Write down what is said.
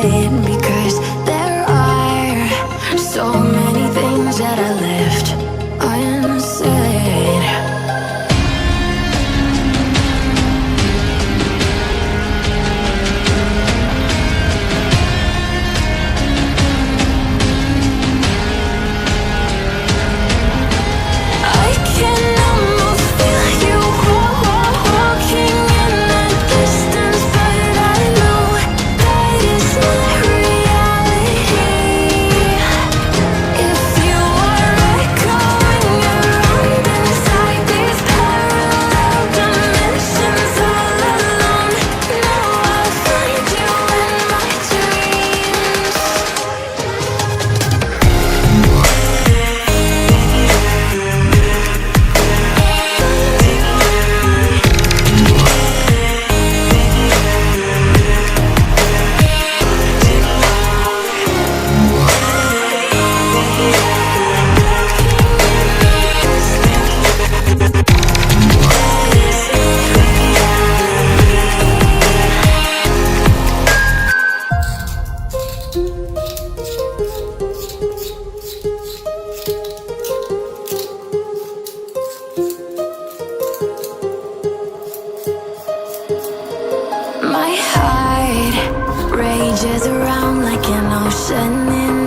it because there are so many things that I left unsaid. I can almost feel you walking in the distance, but I know that it's not reality. If you are echoing around inside these parallel dimensions all alone, know I'll find you in my dreams. My heart rages around like an ocean in